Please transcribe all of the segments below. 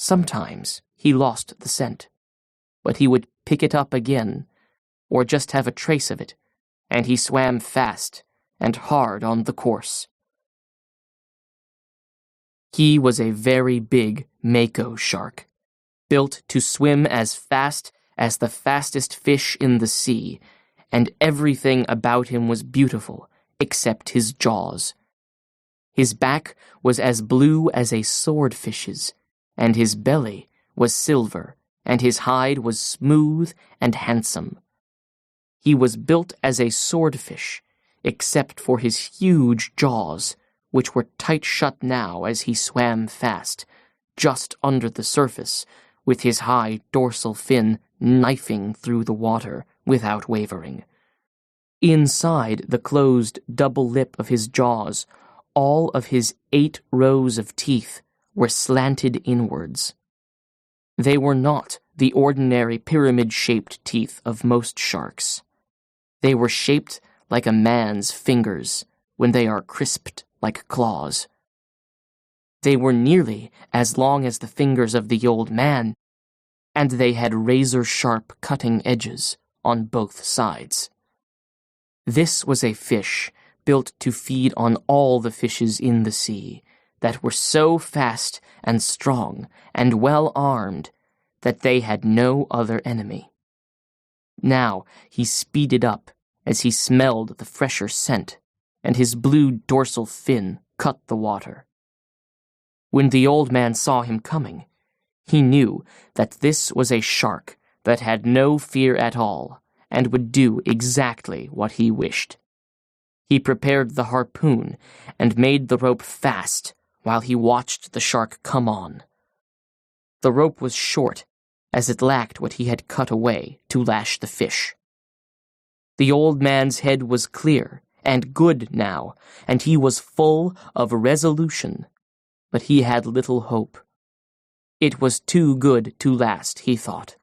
Sometimes he lost the scent, but he would pick it up again, or just have a trace of it, and he swam fast and hard on the course. He was a very big mako shark, built to swim as fast as the fastest fish in the sea, and everything about him was beautiful except his jaws. His back was as blue as a swordfish's, and his belly was silver, and his hide was smooth and handsome. He was built as a swordfish, except for his huge jaws, which were tight shut now as he swam fast, just under the surface, with his high dorsal fin knifing through the water without wavering. Inside the closed double lip of his jaws, all of his 8 rows of teeth were slanted inwards. They were not the ordinary pyramid-shaped teeth of most sharks. They were shaped like a man's fingers when they are crisped like claws. They were nearly as long as the fingers of the old man, and they had razor-sharp cutting edges on both sides. This was a fish built to feed on all the fishes in the sea, that were so fast and strong and well armed that they had no other enemy. Now he speeded up as he smelled the fresher scent, and his blue dorsal fin cut the water. When the old man saw him coming, he knew that this was a shark that had no fear at all and would do exactly what he wished. He prepared the harpoon and made the rope fast while he watched the shark come on. The rope was short, as it lacked what he had cut away to lash the fish. The old man's head was clear and good now, and he was full of resolution, but he had little hope. It was too good to last, he thought.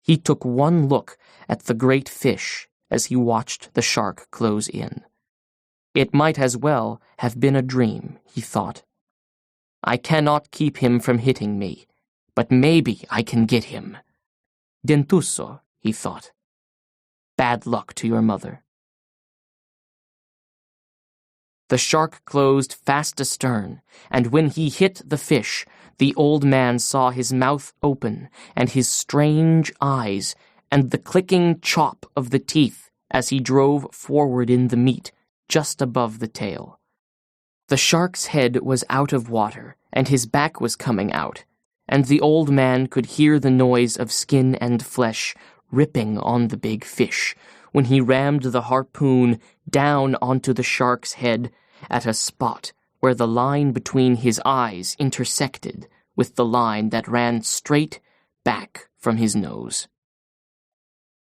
He took one look at the great fish as he watched the shark close in. It might as well have been a dream, he thought. I cannot keep him from hitting me, but maybe I can get him. Dentuso, he thought. Bad luck to your mother. The shark closed fast astern, and when he hit the fish, the old man saw his mouth open, and his strange eyes, and the clicking chop of the teeth as he drove forward in the meat, just above the tail. The shark's head was out of water, and his back was coming out, and the old man could hear the noise of skin and flesh ripping on the big fish when he rammed the harpoon down onto the shark's head at a spot where the line between his eyes intersected with the line that ran straight back from his nose.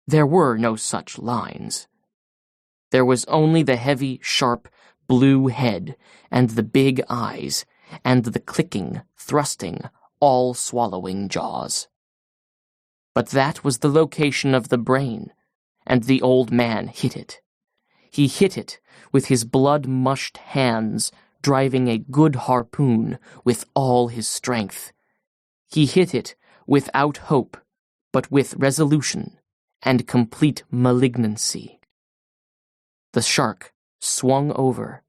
There were no such lines. There was only the heavy, sharp, blue head, and the big eyes, and the clicking, thrusting, all-swallowing jaws. But that was the location of the brain, and the old man hit it. He hit it with his blood-mushed hands, driving a good harpoon with all his strength. He hit it without hope, but with resolution and complete malignancy. The shark swung over,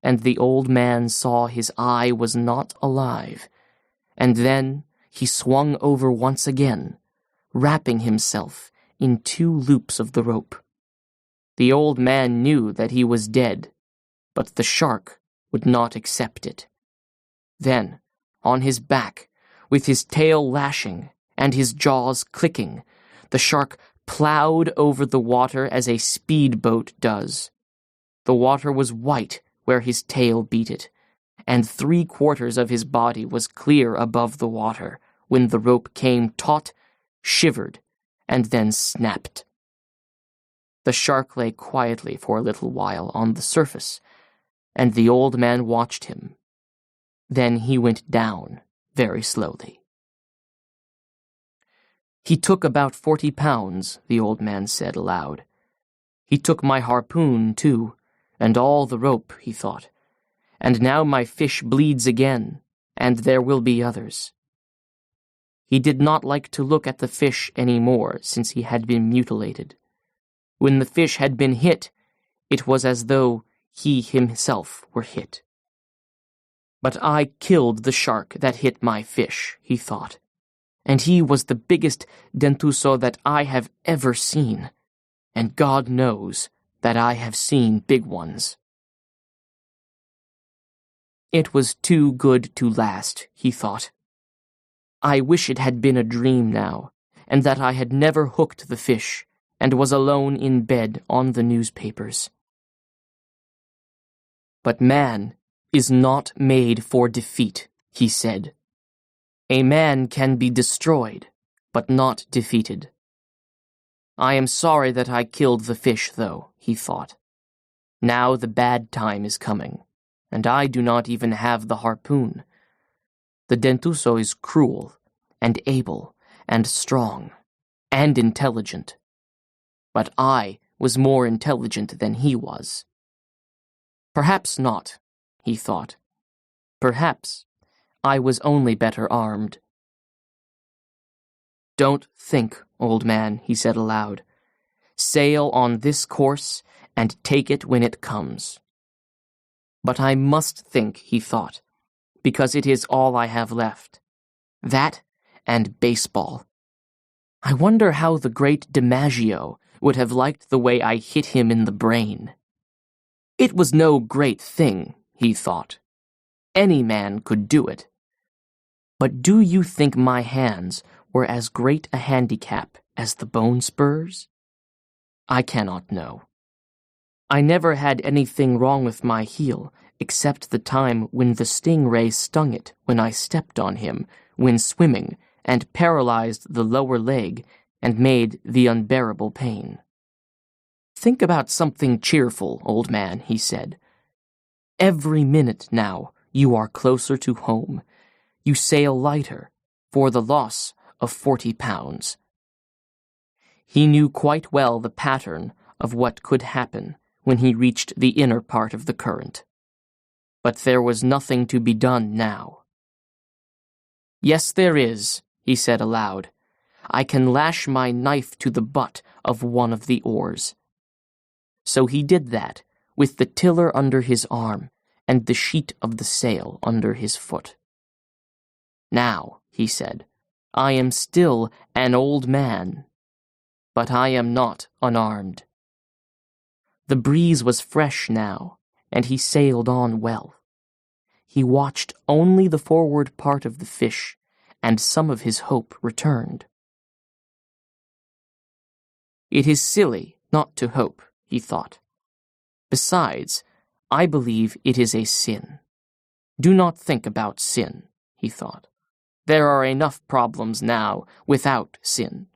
and the old man saw his eye was not alive, and then he swung over once again, wrapping himself in 2 loops of the rope. The old man knew that he was dead, but the shark would not accept it. Then, on his back, with his tail lashing and his jaws clicking, the shark plowed over the water as a speedboat does. The water was white where his tail beat it, and 3/4 of his body was clear above the water when the rope came taut, shivered, and then snapped. The shark lay quietly for a little while on the surface, and the old man watched him. Then he went down very slowly. He took about 40 pounds, the old man said aloud. He took my harpoon, too, and all the rope, he thought. And now my fish bleeds again, and there will be others. He did not like to look at the fish any more since he had been mutilated. When the fish had been hit, it was as though he himself were hit. But I killed the shark that hit my fish, he thought, and he was the biggest dentuso that I have ever seen, and God knows that I have seen big ones. It was too good to last, he thought. I wish it had been a dream now, and that I had never hooked the fish, and was alone in bed on the newspapers. But man is not made for defeat, he said. A man can be destroyed, but not defeated. I am sorry that I killed the fish, though, he thought. Now the bad time is coming, and I do not even have the harpoon. The dentuso is cruel, and able, and strong, and intelligent. But I was more intelligent than he was. Perhaps not, he thought. Perhaps I was only better armed. Don't think, old man, he said aloud. Sail on this course and take it when it comes. But I must think, he thought, because it is all I have left. That and baseball. I wonder how the great DiMaggio would have liked the way I hit him in the brain. It was no great thing, he thought. Any man could do it. But do you think my hands were as great a handicap as the bone spurs? I cannot know. I never had anything wrong with my heel except the time when the stingray stung it when I stepped on him when swimming and paralyzed the lower leg and made the unbearable pain. Think about something cheerful, old man, he said. Every minute now you are closer to home. You sail lighter, for the loss of 40 pounds. He knew quite well the pattern of what could happen when he reached the inner part of the current. But there was nothing to be done now. Yes, there is, he said aloud. I can lash my knife to the butt of one of the oars. So he did that, with the tiller under his arm and the sheet of the sail under his foot. Now, he said, I am still an old man, but I am not unarmed. The breeze was fresh now, and he sailed on well. He watched only the forward part of the fish, and some of his hope returned. It is silly not to hope, he thought. Besides, I believe it is a sin. Do not think about sin, he thought. There are enough problems now without sin.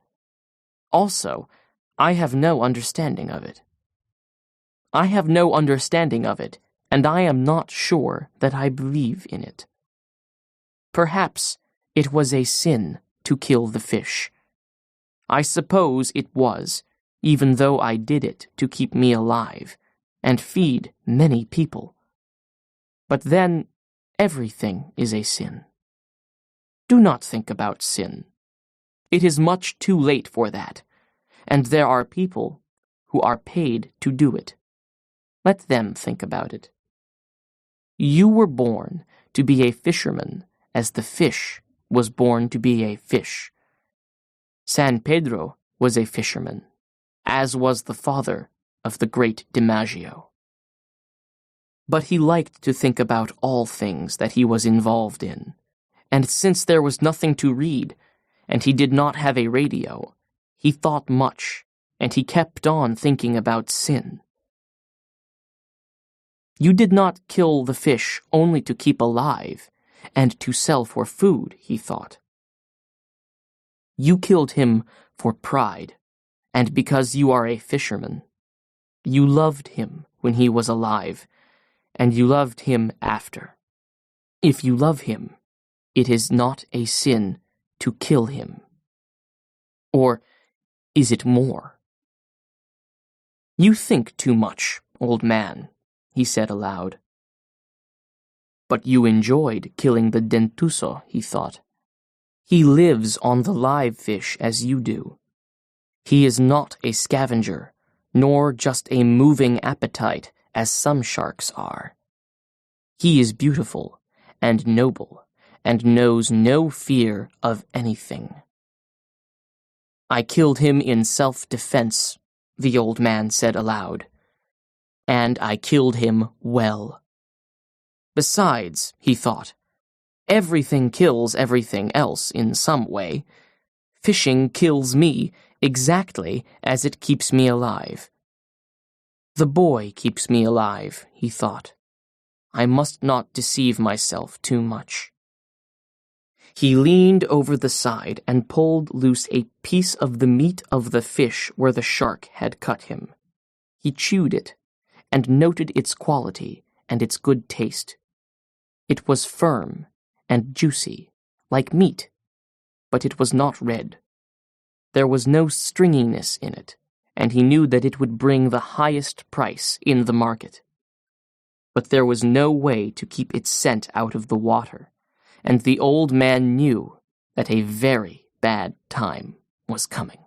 Also, I have no understanding of it. I have no understanding of it, and I am not sure that I believe in it. Perhaps it was a sin to kill the fish. I suppose it was, even though I did it to keep me alive and feed many people. But then, everything is a sin. Do not think about sin. It is much too late for that, and there are people who are paid to do it. Let them think about it. You were born to be a fisherman as the fish was born to be a fish. San Pedro was a fisherman, as was the father of the great DiMaggio. But he liked to think about all things that he was involved in, and since there was nothing to read, and he did not have a radio, he thought much, and he kept on thinking about sin. You did not kill the fish only to keep alive, and to sell for food, he thought. You killed him for pride, and because you are a fisherman. You loved him when he was alive, and you loved him after. If you love him, it is not a sin to kill him. Or is it more? You think too much, old man, he said aloud. But you enjoyed killing the dentuso, he thought. He lives on the live fish as you do. He is not a scavenger, nor just a moving appetite as some sharks are. He is beautiful and noble and knows no fear of anything. I killed him in self-defense, the old man said aloud. And I killed him well. Besides, he thought, everything kills everything else in some way. Fishing kills me exactly as it keeps me alive. The boy keeps me alive, he thought. I must not deceive myself too much. He leaned over the side and pulled loose a piece of the meat of the fish where the shark had cut him. He chewed it and noted its quality and its good taste. It was firm and juicy, like meat, but it was not red. There was no stringiness in it, and he knew that it would bring the highest price in the market. But there was no way to keep its scent out of the water, and the old man knew that a very bad time was coming.